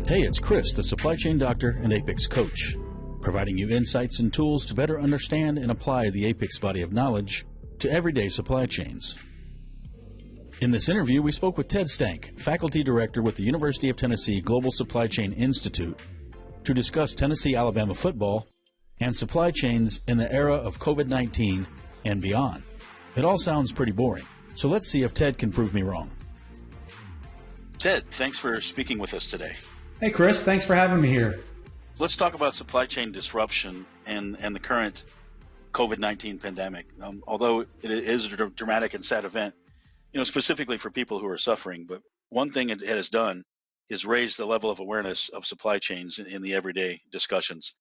Hey, it's Chris, the supply chain doctor and APICS coach, providing you insights and tools to better understand and apply the APICS body of knowledge to everyday supply chains. In this interview, we spoke with Ted Stank, faculty director with the University of Tennessee Global Supply Chain Institute, to discuss Tennessee-Alabama football and supply chains in the era of COVID-19 and beyond. It all sounds pretty boring, so let's see if Ted can prove me wrong. Ted, thanks for speaking with us today. Hey, Chris, thanks for having me here. Let's talk about supply chain disruption and the current COVID-19 pandemic. Although it is a dramatic and sad event, specifically for people who are suffering. But one thing it has done is raise the level of awareness of supply chains in the everyday discussions.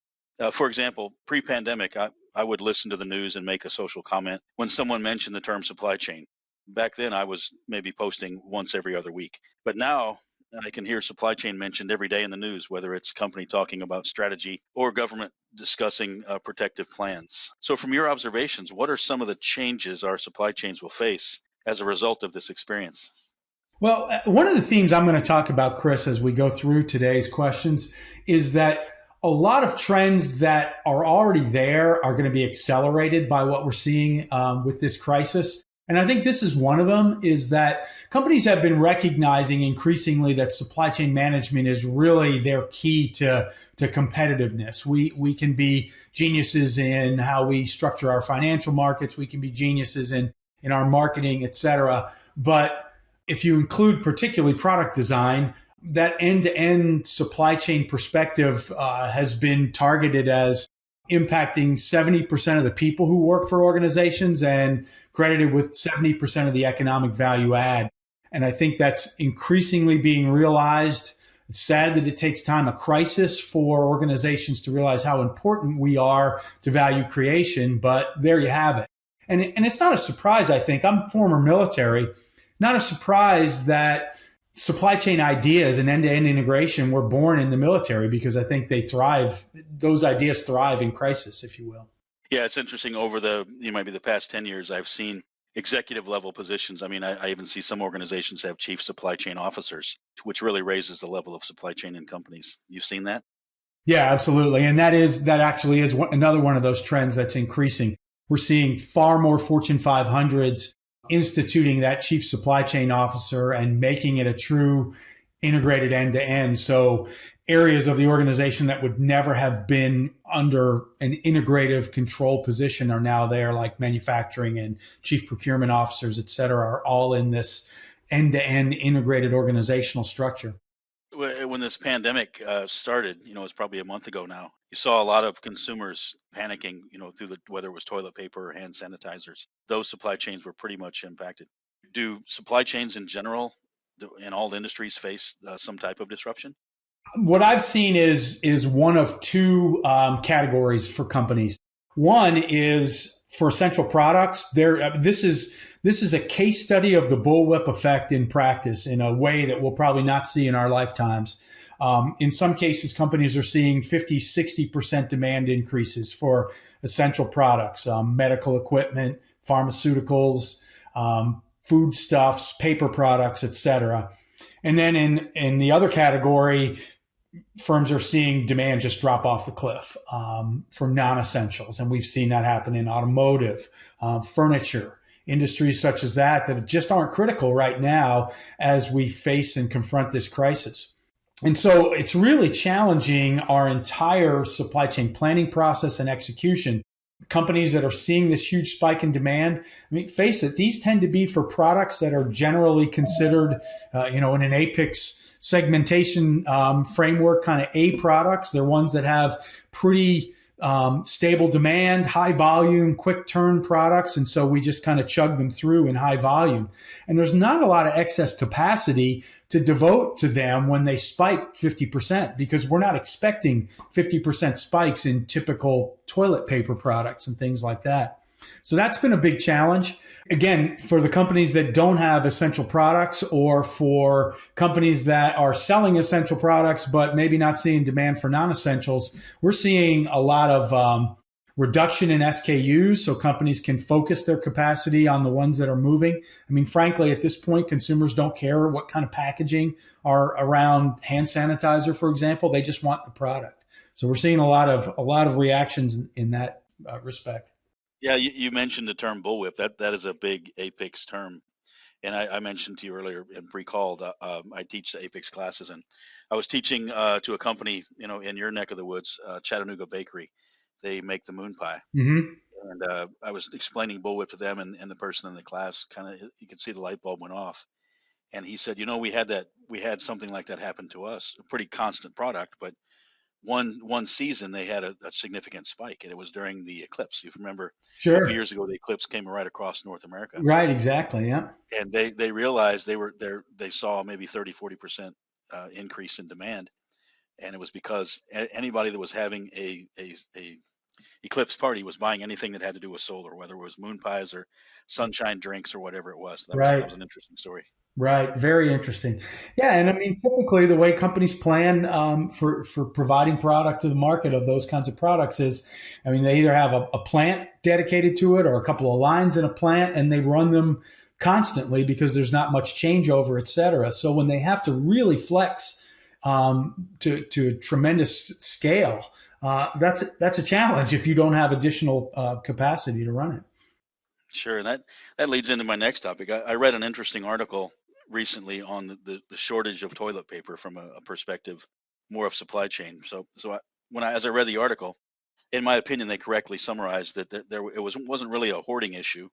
For example, pre-pandemic, I would listen to the news and make a social comment when someone mentioned the term supply chain. Back then, I was maybe posting once every other week. But now, I can hear supply chain mentioned every day in the news, whether it's a company talking about strategy or government discussing protective plans. So from your observations, what are some of the changes our supply chains will face as a result of this experience? Well, one of the themes I'm going to talk about, Chris, as we go through today's questions is that a lot of trends that are already there are going to be accelerated by what we're seeing with this crisis. And I think this is one of them, is that companies have been recognizing increasingly that supply chain management is really their key to competitiveness. We can be geniuses in how we structure our financial markets. We can be geniuses in our marketing, et cetera. But if you include particularly product design, that end-to-end supply chain perspective has been targeted as impacting 70% of the people who work for organizations and credited with 70% of the economic value add. And I think that's increasingly being realized. It's sad that it takes time, a crisis, for organizations to realize how important we are to value creation, but there you have it. And it's not a surprise, I think. I'm former military. Not a surprise that supply chain ideas and end-to-end integration were born in the military, because I think they thrive. Those ideas thrive in crisis, if you will. Yeah, it's interesting. Over the past 10 years, I've seen executive level positions. I mean, I even see some organizations have chief supply chain officers, which really raises the level of supply chain in companies. You've seen that? Yeah, absolutely. And that actually is another one of those trends that's increasing. We're seeing far more Fortune 500s instituting that chief supply chain officer and making it a true integrated end-to-end. So areas of the organization that would never have been under an integrative control position are now there, like manufacturing and chief procurement officers, et cetera, are all in this end-to-end integrated organizational structure. When this pandemic started, it's probably a month ago now, you saw a lot of consumers panicking, whether it was toilet paper or hand sanitizers. Those supply chains were pretty much impacted. Do supply chains in general, in all industries, face some type of disruption? What I've seen is one of two categories for companies. One is for essential products. This is a case study of the bullwhip effect in practice in a way that we'll probably not see in our lifetimes. In some cases, companies are seeing 50, 60% demand increases for essential products, medical equipment, pharmaceuticals, foodstuffs, paper products, et cetera. And then in the other category, firms are seeing demand just drop off the cliff for non-essentials. And we've seen that happen in automotive, furniture, industries such as that just aren't critical right now as we face and confront this crisis. And so it's really challenging our entire supply chain planning process and execution. Companies that are seeing this huge spike in demand, I mean, face it, these tend to be for products that are generally considered, in an APICS segmentation framework, kind of A products. They're ones that have pretty stable demand, high volume, quick turn products. And so we just kind of chug them through in high volume. And there's not a lot of excess capacity to devote to them when they spike 50%, because we're not expecting 50% spikes in typical toilet paper products and things like that. So that's been a big challenge. Again, for the companies that don't have essential products, or for companies that are selling essential products but maybe not seeing demand for non-essentials, we're seeing a lot of reduction in SKUs so companies can focus their capacity on the ones that are moving. I mean, frankly, at this point, consumers don't care what kind of packaging are around hand sanitizer, for example. They just want the product. So we're seeing a lot of reactions in that respect. Yeah, you mentioned the term bullwhip. That is a big APICS term. And I mentioned to you earlier and recalled, I teach the APICS classes, and I was teaching to a company, in your neck of the woods, Chattanooga Bakery. They make the moon pie. Mm-hmm. And I was explaining bullwhip to them, and the person in the class you could see the light bulb went off. And he said, we had something like that happen to us, a pretty constant product, but one season they had a significant spike, and it was during the eclipse. You remember a couple of Sure. years ago, the eclipse came right across North America. Right. Exactly. Yeah. And they realized they saw maybe 30-40% increase in demand, and it was because anybody that was having a eclipse party was buying anything that had to do with solar, whether it was moon pies or sunshine drinks or whatever it was. That Right. was an interesting story. Right. Very interesting. Yeah. And I mean, typically the way companies plan for providing product to the market of those kinds of products is, I mean, they either have a plant dedicated to it or a couple of lines in a plant, and they run them constantly because there's not much changeover, et cetera. So when they have to really flex to a tremendous scale, that's a challenge if you don't have additional capacity to run it. Sure, and that leads into my next topic. I read an interesting article recently on the shortage of toilet paper from a perspective more of supply chain. As I read the article, in my opinion, they correctly summarized that it wasn't really a hoarding issue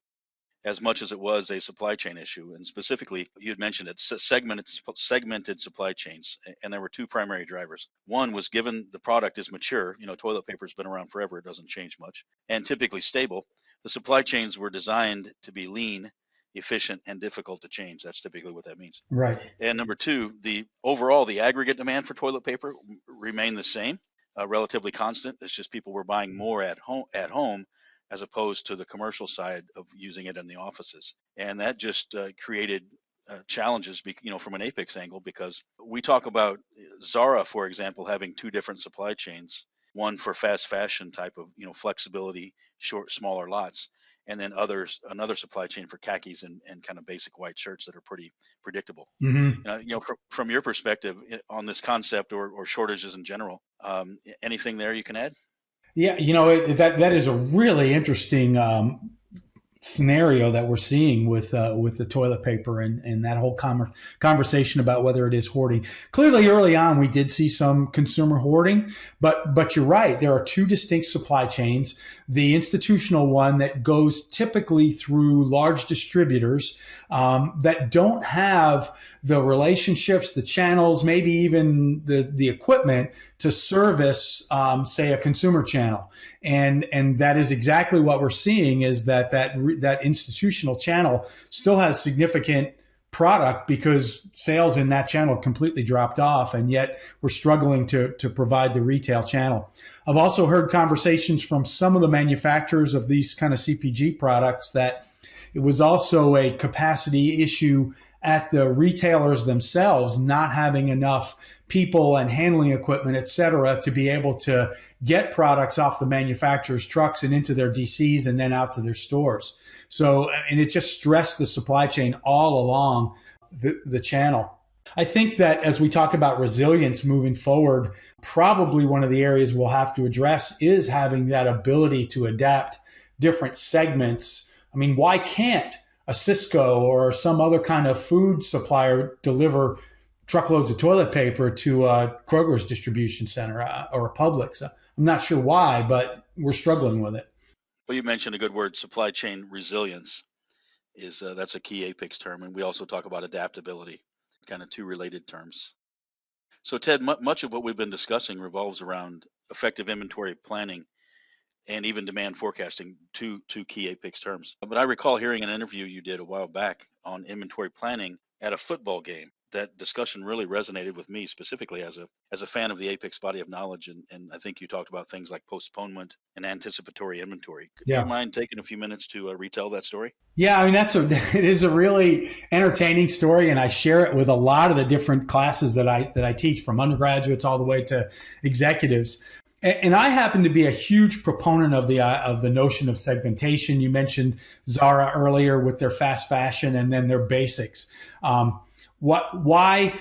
as much as it was a supply chain issue. And specifically, you had mentioned it, segmented supply chains, and there were two primary drivers. One was, given the product is mature, toilet paper has been around forever, it doesn't change much, and typically stable. The supply chains were designed to be lean, efficient, and difficult to change. That's typically what that means. Right. And number two, the aggregate demand for toilet paper remained the same, relatively constant. It's just people were buying more at home as opposed to the commercial side of using it in the offices. And that just created challenges, from an APICS angle, because we talk about Zara, for example, having two different supply chains, one for fast fashion type of, flexibility, smaller lots, and then another supply chain for khakis and kind of basic white shirts that are pretty predictable. Mm-hmm. From your perspective on this concept or shortages in general, anything there you can add? Yeah, that is a really interesting scenario that we're seeing with the toilet paper and that whole conversation about whether it is hoarding. Clearly, early on, we did see some consumer hoarding, but you're right. There are two distinct supply chains. The institutional one that goes typically through large distributors that don't have the relationships, the channels, maybe even the equipment to service, say, a consumer channel. And that is exactly what we're seeing, is that institutional channel still has significant product because sales in that channel completely dropped off, and yet we're struggling to provide the retail channel. I've also heard conversations from some of the manufacturers of these kind of CPG products that it was also a capacity issue at the retailers themselves, not having enough people and handling equipment, et cetera, to be able to get products off the manufacturer's trucks and into their DCs and then out to their stores. So, and it just stressed the supply chain all along the channel. I think that as we talk about resilience moving forward, probably one of the areas we'll have to address is having that ability to adapt different segments. I mean, why can't a Cisco or some other kind of food supplier deliver truckloads of toilet paper to a Kroger's distribution center or a Publix? I'm not sure why, but we're struggling with it. Well, you mentioned a good word, supply chain resilience. That's a key APICS term, and we also talk about adaptability, kind of two related terms. So, Ted, much of what we've been discussing revolves around effective inventory planning and even demand forecasting, two key APICS terms. But I recall hearing an interview you did a while back on inventory planning at a football game. That discussion really resonated with me, specifically as a fan of the APICS body of knowledge, and I think you talked about things like postponement and anticipatory inventory. Do you mind taking a few minutes to retell that story? Yeah, I mean, it is a really entertaining story, and I share it with a lot of the different classes that I teach, from undergraduates all the way to executives. And I happen to be a huge proponent of the notion of segmentation. You mentioned Zara earlier with their fast fashion and then their basics. Why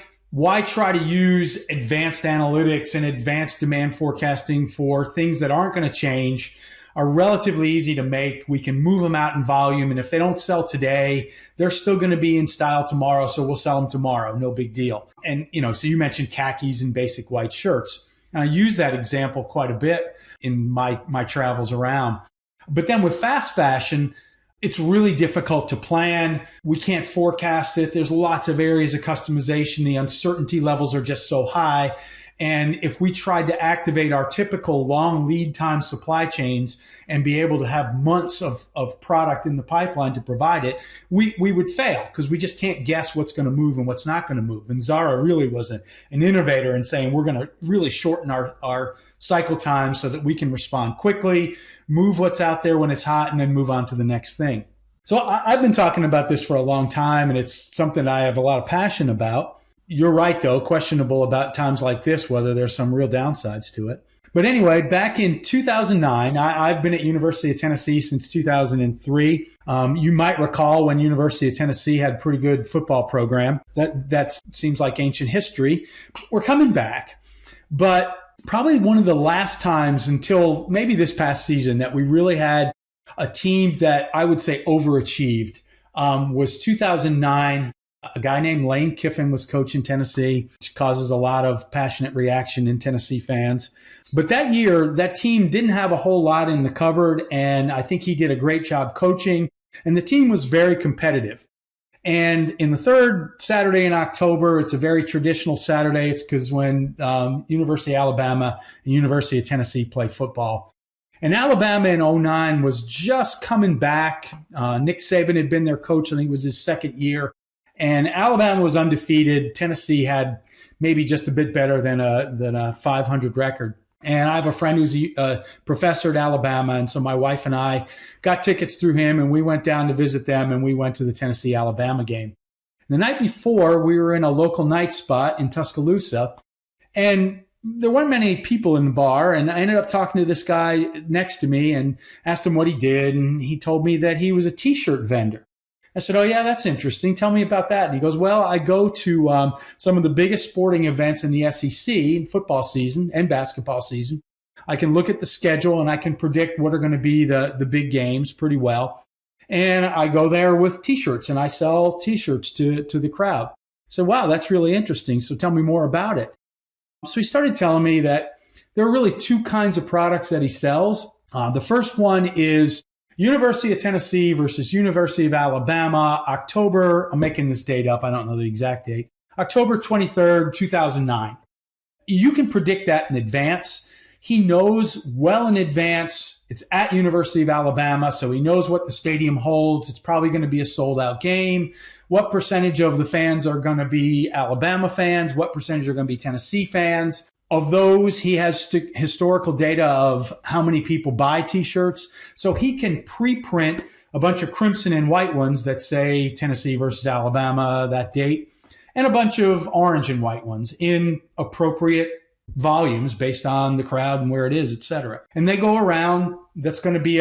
try to use advanced analytics and advanced demand forecasting for things that aren't going to change, are relatively easy to make. We can move them out in volume. And if they don't sell today, they're still going to be in style tomorrow. So we'll sell them tomorrow. No big deal. And, so you mentioned khakis and basic white shirts. And I use that example quite a bit in my travels around. But then with fast fashion, it's really difficult to plan. We can't forecast it. There's lots of areas of customization. The uncertainty levels are just so high. And if we tried to activate our typical long lead time supply chains and be able to have months of product in the pipeline to provide it, we would fail because we just can't guess what's going to move and what's not going to move. And Zara really was an innovator in saying we're going to really shorten our cycle time so that we can respond quickly, move what's out there when it's hot, and then move on to the next thing. So I've been talking about this for a long time, and it's something I have a lot of passion about. You're right, though, questionable about times like this, whether there's some real downsides to it. But anyway, back in 2009, I've been at University of Tennessee since 2003. You might recall when University of Tennessee had a pretty good football program. That seems like ancient history. We're coming back. But probably one of the last times until maybe this past season that we really had a team that I would say overachieved was 2009. A guy named Lane Kiffin was coaching Tennessee, which causes a lot of passionate reaction in Tennessee fans. But that year, that team didn't have a whole lot in the cupboard, and I think he did a great job coaching, and the team was very competitive. And in the third Saturday in October, it's a very traditional Saturday. It's because when University of Alabama and University of Tennessee play football. And Alabama in 2009 was just coming back. Nick Saban had been their coach. I think it was his second year. And Alabama was undefeated. Tennessee had maybe just a bit better than a 500 record. And I have a friend who's a professor at Alabama. And so my wife and I got tickets through him, and we went down to visit them, and we went to the Tennessee-Alabama game. The night before, we were in a local night spot in Tuscaloosa, and there weren't many people in the bar. And I ended up talking to this guy next to me and asked him what he did. And he told me that he was a T-shirt vendor. I said, oh, yeah, that's interesting. Tell me about that. And he goes, well, I go to some of the biggest sporting events in the SEC in football season and basketball season. I can look at the schedule and I can predict what are going to be the big games pretty well. And I go there with T-shirts and I sell T-shirts to the crowd. So, wow, that's really interesting. So tell me more about it. So he started telling me that there are really two kinds of products that he sells. The first one is University of Tennessee versus University of Alabama, October, I'm making this date up, I don't know the exact date, October 23rd, 2009. You can predict that in advance. He knows well in advance. It's at University of Alabama, so he knows what the stadium holds. It's probably going to be a sold-out game. What percentage of the fans are going to be Alabama fans? What percentage are going to be Tennessee fans? Of those, he has historical data of how many people buy T-shirts. So he can pre-print a bunch of crimson and white ones that say Tennessee versus Alabama, that date, and a bunch of orange and white ones in appropriate volumes based on the crowd and where it is, et cetera. And they go around. That's going to be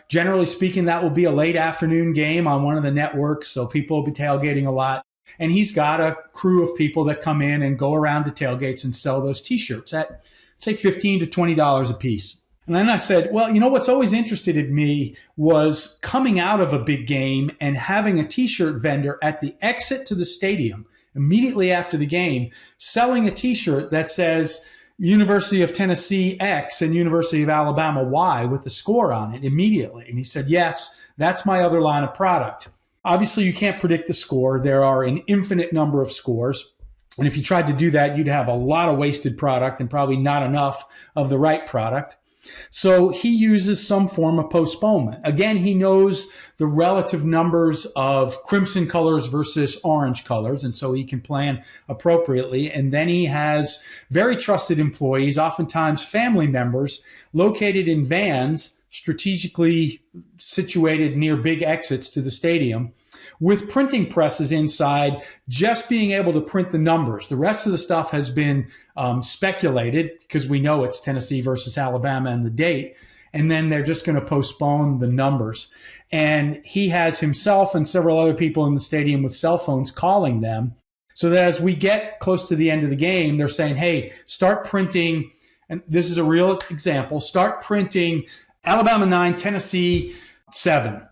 generally speaking, that will be a late afternoon game on one of the networks. So people will be tailgating a lot. And he's got a crew of people that come in and go around to tailgates and sell those T-shirts at, say, $15 to $20 a piece. And then I said, well, what's always interested in me was coming out of a big game and having a T-shirt vendor at the exit to the stadium immediately after the game, selling a T-shirt that says University of Tennessee X and University of Alabama Y with the score on it immediately. And he said, yes, that's my other line of product. Obviously, you can't predict the score. There are an infinite number of scores. And if you tried to do that, you'd have a lot of wasted product and probably not enough of the right product. So he uses some form of postponement. Again, he knows the relative numbers of crimson colors versus orange colors, and so he can plan appropriately. And then he has very trusted employees, oftentimes family members, located in vans strategically situated near big exits to the stadium, with printing presses inside, just being able to print the numbers. The rest of the stuff has been speculated because we know it's Tennessee versus Alabama and the date. And then they're just going to postpone the numbers. And he has himself and several other people in the stadium with cell phones calling them, so that as we get close to the end of the game, they're saying, hey, start printing. And this is a real example. Start printing Alabama 9, Tennessee 7.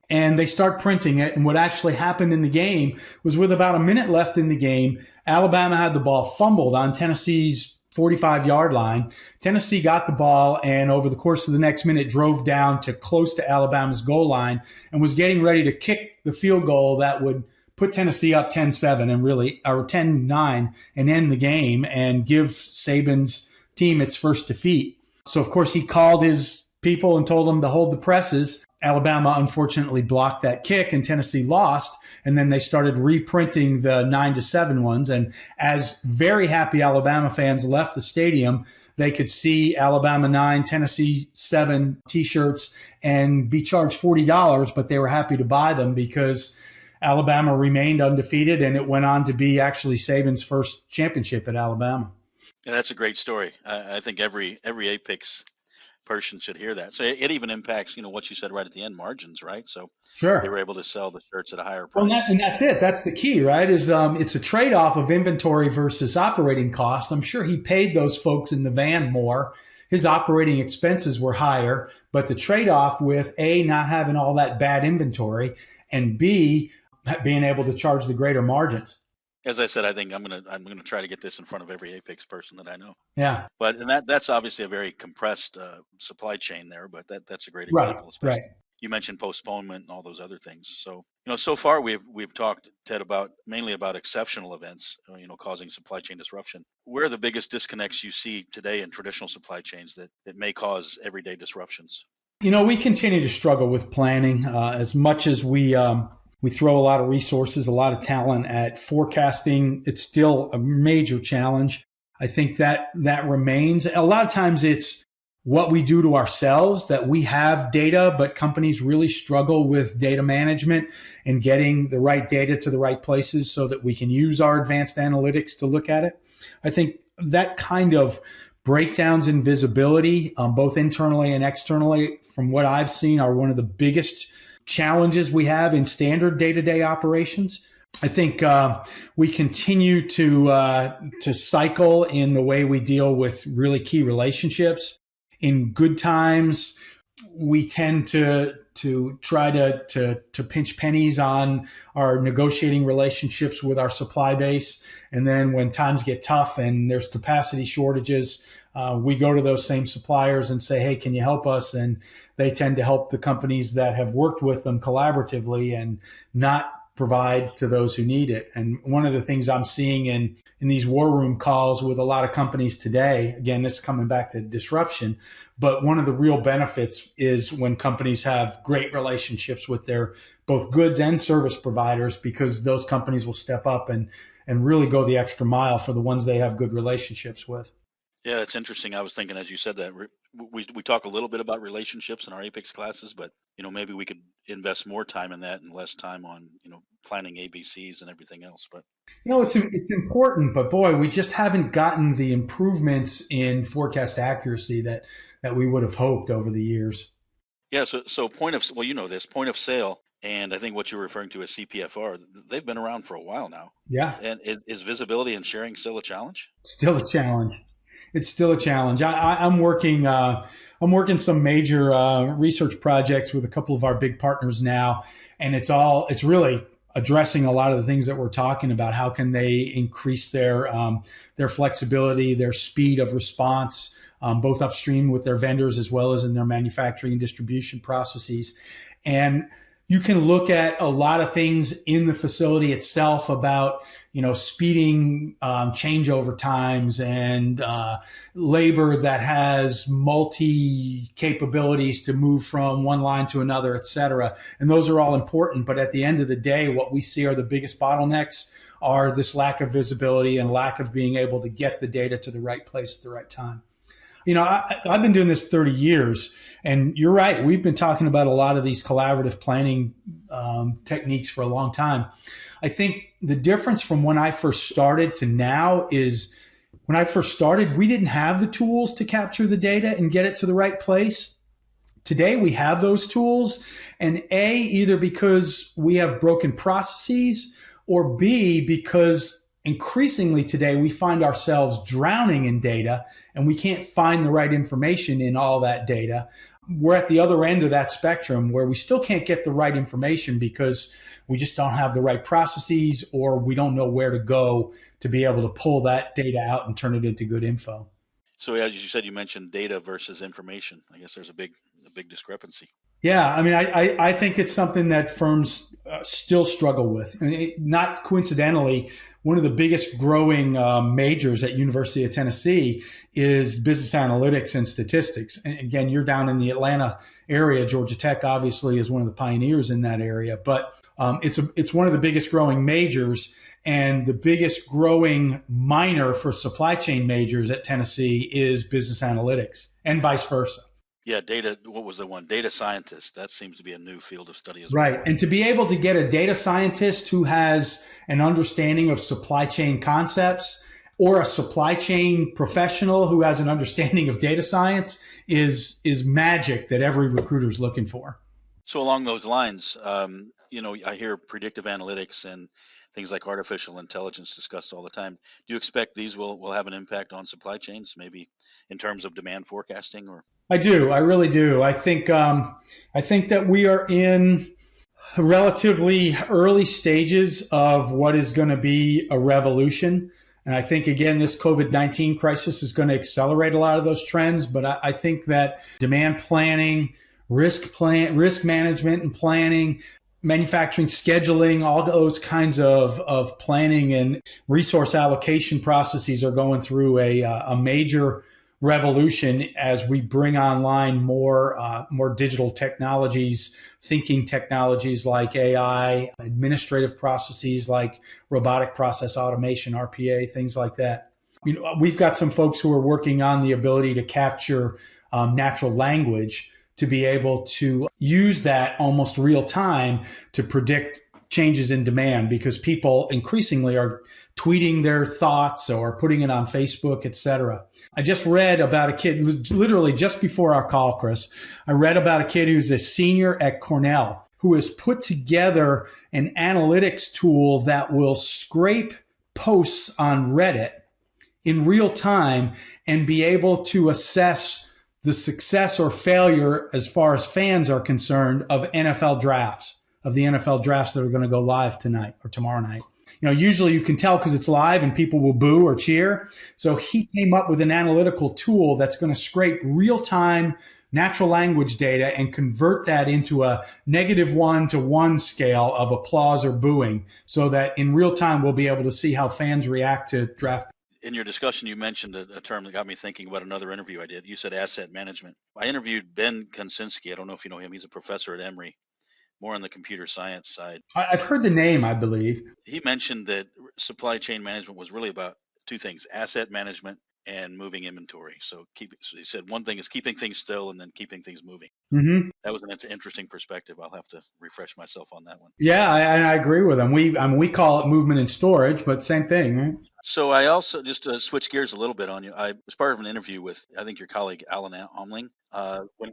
And they start printing it. And what actually happened in the game was, with about a minute left in the game, Alabama had the ball fumbled on Tennessee's 45-yard line. Tennessee got the ball, and over the course of the next minute drove down to close to Alabama's goal line and was getting ready to kick the field goal that would put Tennessee up 10-7 and really, or 10-9, and end the game and give Saban's team its first defeat. So, of course, he called his people and told them to hold the presses. Alabama unfortunately blocked that kick, and Tennessee lost. And then they started reprinting the 9-7 ones. And as very happy Alabama fans left the stadium, they could see Alabama 9, Tennessee 7 T-shirts and be charged $40, but they were happy to buy them because Alabama remained undefeated, and it went on to be actually Saban's first championship at Alabama. Yeah, that's a great story. I think every APICS person should hear that. So it even impacts, what you said right at the end, margins, right? So sure, they were able to sell the shirts at a higher price. Well, and that's it. That's the key, right? Is it's a trade-off of inventory versus operating cost. I'm sure he paid those folks in the van more. His operating expenses were higher, but the trade-off with A, not having all that bad inventory, and B, being able to charge the greater margins. As I said, I think I'm gonna try to get this in front of every APICS person that I know. Yeah. But that's obviously a very compressed supply chain there. But that's a great example. Right. Especially Right. You mentioned postponement and all those other things. So so far we've talked, Ted, mainly about exceptional events, causing supply chain disruption. Where are the biggest disconnects you see today in traditional supply chains that may cause everyday disruptions? We continue to struggle with planning as much as we throw a lot of resources, a lot of talent at forecasting. It's still a major challenge. I think that remains. A lot of times it's what we do to ourselves, that we have data, but companies really struggle with data management and getting the right data to the right places so that we can use our advanced analytics to look at it. I think that kind of breakdowns in visibility, both internally and externally, from what I've seen, are one of the biggest challenges we have in standard day-to-day operations. I think we continue to cycle in the way we deal with really key relationships. In good times, we tend to try to pinch pennies on our negotiating relationships with our supply base. And then when times get tough and there's capacity shortages, we go to those same suppliers and say, hey, can you help us? And they tend to help the companies that have worked with them collaboratively and not provide to those who need it. And one of the things I'm seeing in these war room calls with a lot of companies today, again, this is coming back to disruption, but one of the real benefits is when companies have great relationships with their both goods and service providers, because those companies will step up and really go the extra mile for the ones they have good relationships with. Yeah, that's interesting. I was thinking, as you said that, we talk a little bit about relationships in our APICS classes, but maybe we could invest more time in that and less time on planning ABCs and everything else. But it's important, but boy, we just haven't gotten the improvements in forecast accuracy that we would have hoped over the years. Yeah, so point of sale, and I think what you're referring to as CPFR, they've been around for a while now. Yeah. And is visibility and sharing still a challenge? Still a challenge. It's still a challenge. I'm working some major research projects with a couple of our big partners now, and it's really addressing a lot of the things that we're talking about. How can they increase their flexibility, their speed of response, both upstream with their vendors as well as in their manufacturing and distribution processes. And you can look at a lot of things in the facility itself about, speeding changeover times and labor that has multi capabilities to move from one line to another, et cetera. And those are all important. But at the end of the day, what we see are the biggest bottlenecks are this lack of visibility and lack of being able to get the data to the right place at the right time. I've been doing this 30 years, and you're right. We've been talking about a lot of these collaborative planning techniques for a long time. I think the difference from when I first started to now is when I first started, we didn't have the tools to capture the data and get it to the right place. Today, we have those tools, and A, either because we have broken processes, or B, because increasingly today we find ourselves drowning in data and we can't find the right information in all that data. We're at the other end of that spectrum where we still can't get the right information because we just don't have the right processes, or we don't know where to go to be able to pull that data out and turn it into good info. So as you said, you mentioned data versus information. I guess there's a big discrepancy. Yeah, I mean, I think it's something that firms still struggle with. And not coincidentally, one of the biggest growing majors at University of Tennessee is business analytics and statistics. And again, you're down in the Atlanta area. Georgia Tech obviously is one of the pioneers in that area, but it's one of the biggest growing majors. And the biggest growing minor for supply chain majors at Tennessee is business analytics, and vice versa. Yeah, data. What was the one? Data scientist. That seems to be a new field of study as well. Right. And to be able to get a data scientist who has an understanding of supply chain concepts, or a supply chain professional who has an understanding of data science is magic that every recruiter is looking for. So along those lines, I hear predictive analytics and things like artificial intelligence discussed all the time. Do you expect these will have an impact on supply chains, maybe in terms of demand forecasting? Or I do. I really do. I think that we are in relatively early stages of what is going to be a revolution. And I think, again, this COVID-19 crisis is going to accelerate a lot of those trends. But I think that demand planning, risk management and planning, manufacturing scheduling, all those kinds of planning and resource allocation processes are going through a major revolution as we bring online more digital technologies, thinking technologies like AI, administrative processes like robotic process automation, RPA, things like that. We've got some folks who are working on the ability to capture natural language to be able to use that almost real time to predict changes in demand, because people increasingly are tweeting their thoughts or putting it on Facebook, et cetera. I just read about a kid, literally just before our call, Chris, I read about a kid who's a senior at Cornell who has put together an analytics tool that will scrape posts on Reddit in real time and be able to assess the success or failure, as far as fans are concerned, of the NFL drafts that are going to go live tonight or tomorrow night. Usually you can tell because it's live and people will boo or cheer. So he came up with an analytical tool that's going to scrape real-time natural language data and convert that into a -1 to 1 scale of applause or booing, so that in real time we'll be able to see how fans react to draft. In your discussion, you mentioned a term that got me thinking about another interview I did. You said asset management. I interviewed Benn Konsynski. I don't know if you know him. He's a professor at Emory, more on the computer science side. I've heard the name, I believe. He mentioned that supply chain management was really about two things: asset management and moving inventory. So he said one thing is keeping things still, and then keeping things moving. Mm-hmm. That was an interesting perspective. I'll have to refresh myself on that one. Yeah, I agree with him. We call it movement and storage, but same thing, right? So I also, just to switch gears a little bit on you, I was part of an interview with, I think, your colleague Alan Omling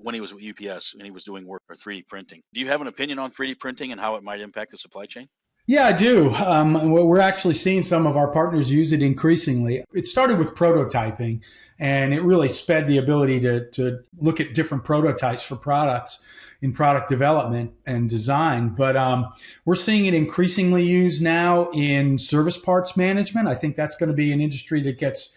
when he was with UPS and he was doing work for 3D printing. Do you have an opinion on 3D printing and how it might impact the supply chain? Yeah, I do. We're actually seeing some of our partners use it increasingly. It started with prototyping, and it really sped the ability to look at different prototypes for products in product development and design. But we're seeing it increasingly used now in service parts management. I think that's going to be an industry that gets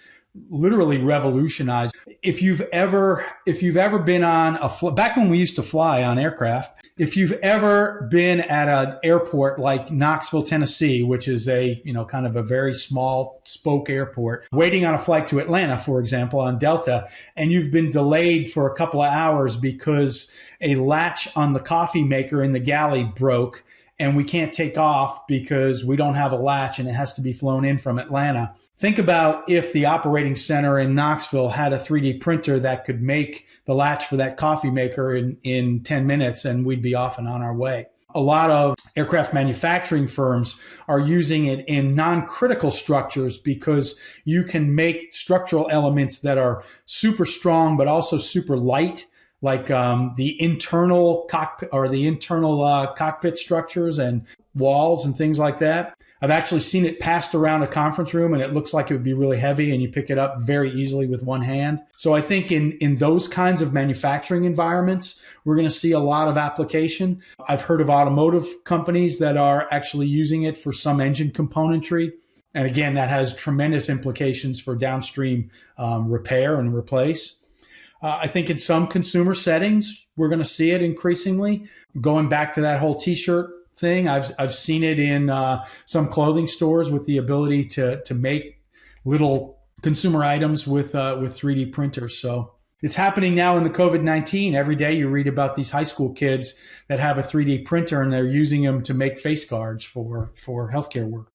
literally revolutionized. If you've ever been on back when we used to fly on aircraft, if you've ever been at an airport like Knoxville, Tennessee, which is a kind of a very small spoke airport, waiting on a flight to Atlanta, for example, on Delta, and you've been delayed for a couple of hours because a latch on the coffee maker in the galley broke, and we can't take off because we don't have a latch and it has to be flown in from Atlanta. Think about if the operating center in Knoxville had a 3D printer that could make the latch for that coffee maker in 10 minutes, and we'd be off and on our way. A lot of aircraft manufacturing firms are using it in non-critical structures because you can make structural elements that are super strong but also super light, like the internal cockpit or the internal cockpit structures and walls and things like that. I've actually seen it passed around a conference room, and it looks like it would be really heavy, and you pick it up very easily with one hand. So I think in those kinds of manufacturing environments, we're going to see a lot of application. I've heard of automotive companies that are actually using it for some engine componentry. And again, that has tremendous implications for downstream repair and replace. I think in some consumer settings, we're going to see it increasingly. Going back to that whole T-shirt thing, I've seen it in some clothing stores with the ability to make little consumer items with 3D printers. So it's happening now in the COVID-19. Every day you read about these high school kids that have a 3D printer and they're using them to make face guards for healthcare work.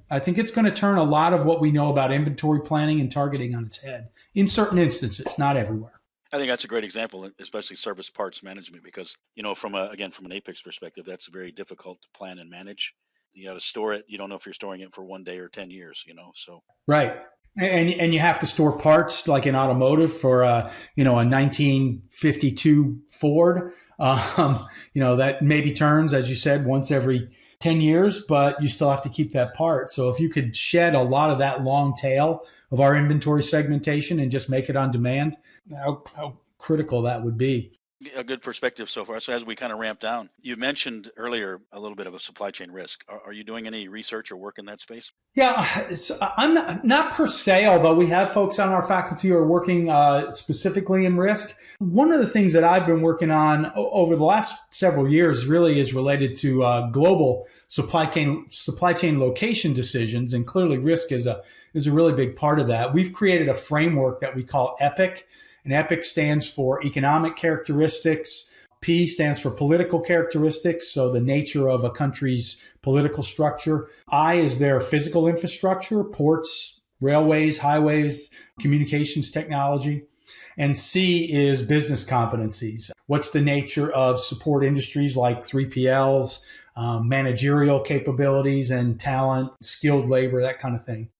I think it's going to turn a lot of what we know about inventory planning and targeting on its head in certain instances, not everywhere. I think that's a great example, especially service parts management, because, from an APICS perspective, that's very difficult to plan and manage. You got to store it. You don't know if you're storing it for 1 day or 10 years, so. Right. And you have to store parts like in automotive for a 1952 Ford, that maybe turns, as you said, once every 10 years, but you still have to keep that part. So if you could shed a lot of that long tail of our inventory segmentation and just make it on demand, how critical that would be. A good perspective so far. So as we kind of ramp down, you mentioned earlier a little bit of a supply chain risk. Are you doing any research or work in that space? Yeah, I'm not per se, although we have folks on our faculty who are working specifically in risk. One of the things that I've been working on over the last several years really is related to global supply chain location decisions, and clearly risk is a really big part of that. We've created a framework that we call EPIC, and EPIC stands for economic characteristics. P stands for political characteristics, so the nature of a country's political structure. I is their physical infrastructure, ports, railways, highways, communications technology. And C is business competencies. What's the nature of support industries like 3PLs, managerial capabilities and talent, skilled labor, that kind of thing.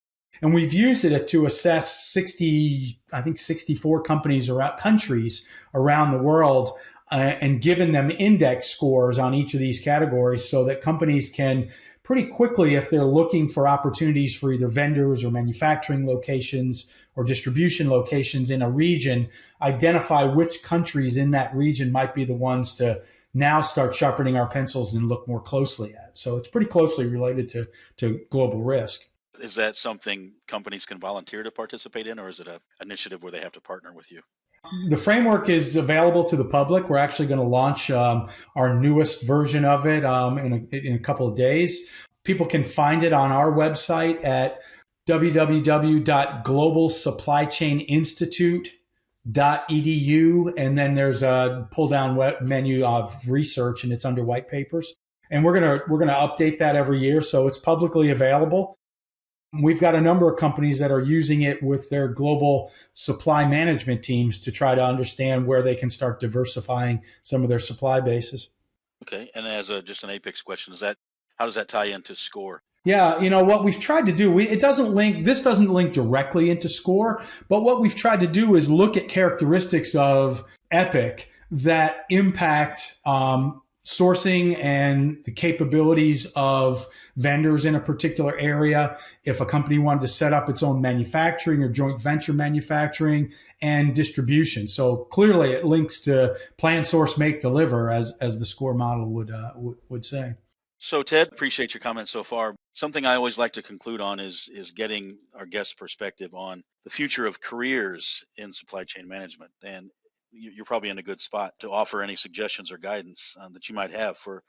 And we've used it to assess 64 countries around the world and given them index scores on each of these categories so that companies can pretty quickly, if they're looking for opportunities for either vendors or manufacturing locations or distribution locations in a region, identify which countries in that region might be the ones to now start sharpening our pencils and look more closely at. So it's pretty closely related to global risk. Is that something companies can volunteer to participate in, or is it an initiative where they have to partner with you? The framework is available to the public. We're actually going to launch our newest version of it in a couple of days. People can find it on our website at www.globalsupplychaininstitute.edu, and then there's a pull-down menu of research, and it's under white papers. And we're gonna update that every year, so it's publicly available. We've got a number of companies that are using it with their global supply management teams to try to understand where they can start diversifying some of their supply bases. Okay, and as just an APICS question, how does that tie into SCORE? Yeah, what we've tried to do, this doesn't link directly into SCORE, but what we've tried to do is look at characteristics of EPIC that impact sourcing and the capabilities of vendors in a particular area. If a company wanted to set up its own manufacturing or joint venture manufacturing and distribution. So clearly it links to plan, source, make, deliver, as the SCORE model would say. So Ted, appreciate your comments so far. Something I always like to conclude on is getting our guest's perspective on the future of careers in supply chain management. And you're probably in a good spot to offer any suggestions or guidance that you might have for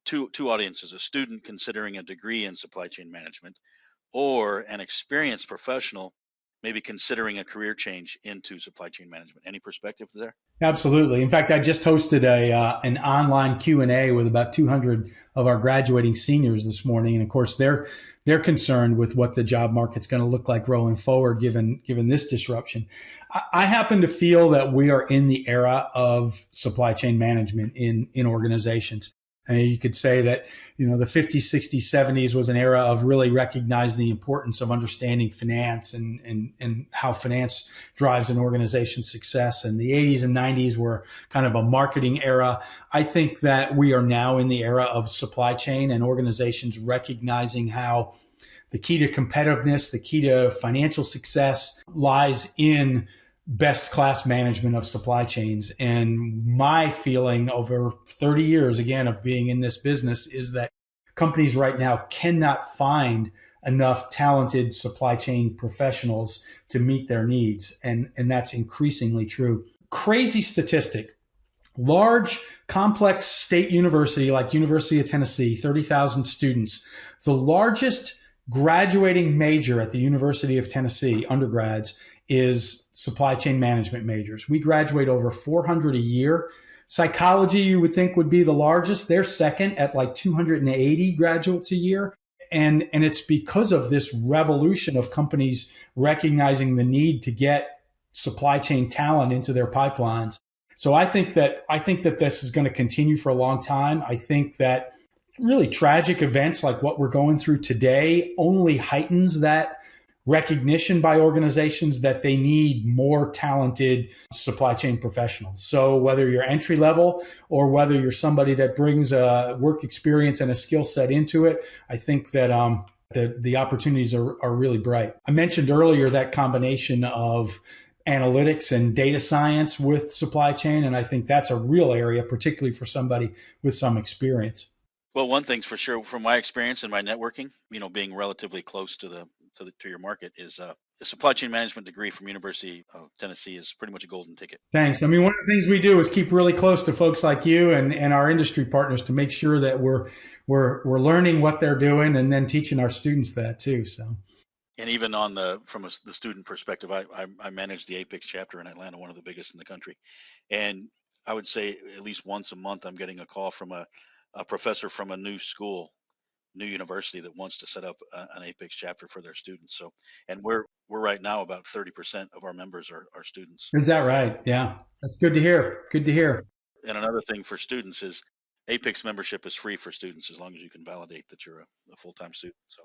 two audiences: a student considering a degree in supply chain management, or an experienced professional maybe considering a career change into supply chain management. Any perspective there? Absolutely. In fact, I just hosted an online Q&A with about 200 of our graduating seniors this morning, and of course, they're concerned with what the job market's going to look like rolling forward, given this disruption. I happen to feel that we are in the era of supply chain management in organizations. I mean, you could say that, the 50s, 60s, 70s was an era of really recognizing the importance of understanding finance and how finance drives an organization's success. And the 80s and 90s were kind of a marketing era. I think that we are now in the era of supply chain and organizations recognizing how the key to competitiveness, the key to financial success lies in best class management of supply chains. And my feeling over 30 years, again, of being in this business is that companies right now cannot find enough talented supply chain professionals to meet their needs. And that's increasingly true. Crazy statistic. Large, complex state university like University of Tennessee, 30,000 students. The largest graduating major at the University of Tennessee, undergrads, is supply chain management majors. We graduate over 400 a year. Psychology, you would think, would be the largest. They're second at like 280 graduates a year. And it's because of this revolution of companies recognizing the need to get supply chain talent into their pipelines. So I think that this is going to continue for a long time. I think that really tragic events like what we're going through today only heightens that recognition by organizations that they need more talented supply chain professionals. So whether you're entry level or whether you're somebody that brings a work experience and a skill set into it, I think that the opportunities are really bright. I mentioned earlier that combination of analytics and data science with supply chain, and I think that's a real area, particularly for somebody with some experience. Well, one thing's for sure from my experience and my networking, being relatively close to your market, is a supply chain management degree from University of Tennessee is pretty much a golden ticket. Thanks. I mean, one of the things we do is keep really close to folks like you and our industry partners to make sure that we're learning what they're doing and then teaching our students that too. So. And even from the student perspective, I manage the APICS chapter in Atlanta, one of the biggest in the country, and I would say at least once a month I'm getting a call from a professor from a new university that wants to set up an APICS chapter for their students. So, and we're right now about 30% of our members are students. Is that right? Yeah, that's good to hear. Good to hear. And another thing for students is APICS membership is free for students as long as you can validate that you're a full-time student. So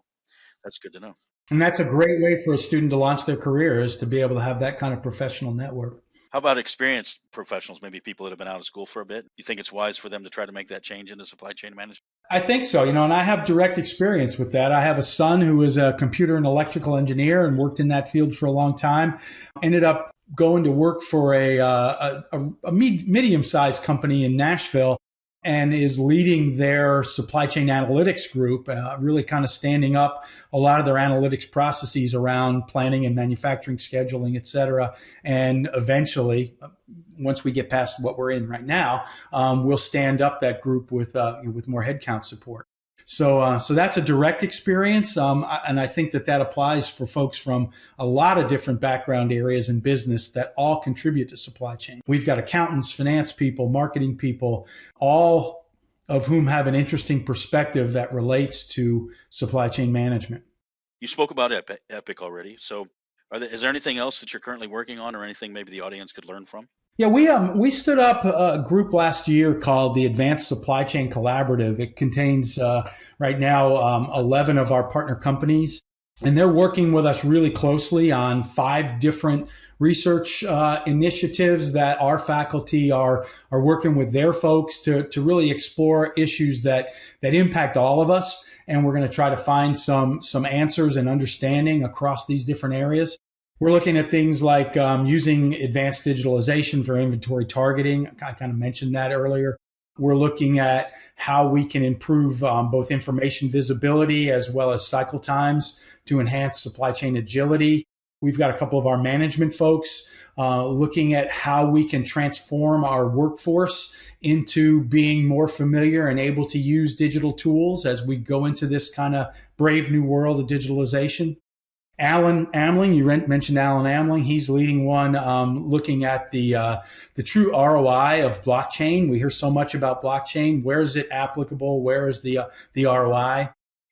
that's good to know. And that's a great way for a student to launch their career, is to be able to have that kind of professional network. How about experienced professionals, maybe people that have been out of school for a bit? You think it's wise for them to try to make that change into supply chain management? I think so, and I have direct experience with that. I have a son who is a computer and electrical engineer and worked in that field for a long time. Ended up going to work for a medium-sized company in Nashville and is leading their supply chain analytics group, really kind of standing up a lot of their analytics processes around planning and manufacturing, scheduling, et cetera. And eventually, once we get past what we're in right now, we'll stand up that group with more headcount support. So that's a direct experience, and I think that applies for folks from a lot of different background areas in business that all contribute to supply chain. We've got accountants, finance people, marketing people, all of whom have an interesting perspective that relates to supply chain management. You spoke about EPIC already, so is there anything else that you're currently working on, or anything maybe the audience could learn from? Yeah, we stood up a group last year called the Advanced Supply Chain Collaborative. It contains right now 11 of our partner companies, and they're working with us really closely on 5 different research initiatives that our faculty are working with their folks to really explore issues that impact all of us. And we're going to try to find some answers and understanding across these different areas. We're looking at things like using advanced digitalization for inventory targeting. I kind of mentioned that earlier. We're looking at how we can improve both information visibility as well as cycle times to enhance supply chain agility. We've got a couple of our management folks looking at how we can transform our workforce into being more familiar and able to use digital tools as we go into this kind of brave new world of digitalization. Alan Amling, you mentioned Alan Amling. He's leading one looking at the true ROI of blockchain. We hear so much about blockchain. Where is it applicable? Where is the ROI?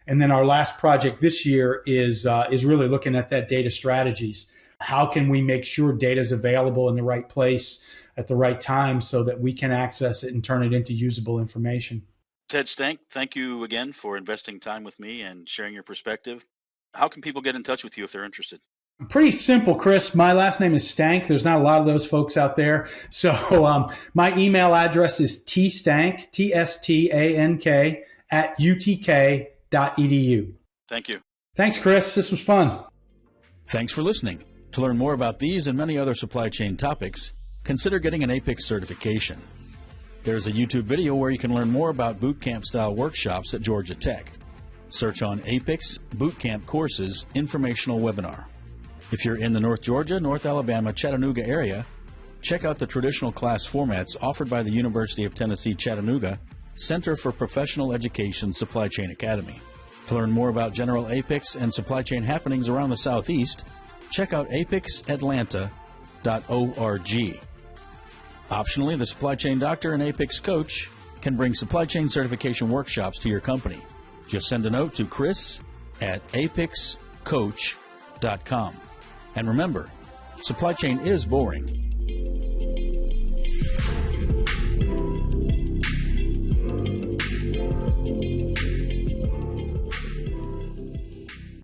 And then our last project this year is really looking at that data strategies. How can we make sure data is available in the right place at the right time so that we can access it and turn it into usable information? Ted Stank, thank you again for investing time with me and sharing your perspective. How can people get in touch with you if they're interested? Pretty simple, Chris. My last name is Stank. There's not a lot of those folks out there. So my email address is tstank, TSTANK, @utk.edu. Thank you. Thanks, Chris. This was fun. Thanks for listening. To learn more about these and many other supply chain topics, consider getting an APICS certification. There's a YouTube video where you can learn more about bootcamp-style workshops at Georgia Tech. Search on APICS Bootcamp Courses Informational Webinar. If you're in the North Georgia, North Alabama, Chattanooga area, check out the traditional class formats offered by the University of Tennessee Chattanooga Center for Professional Education Supply Chain Academy. To learn more about general APICS and supply chain happenings around the Southeast, check out apicsatlanta.org. Optionally, the Supply Chain Doctor and APICS Coach can bring supply chain certification workshops to your company. Just send a note to chris@apicscoach.com. And remember, supply chain is boring,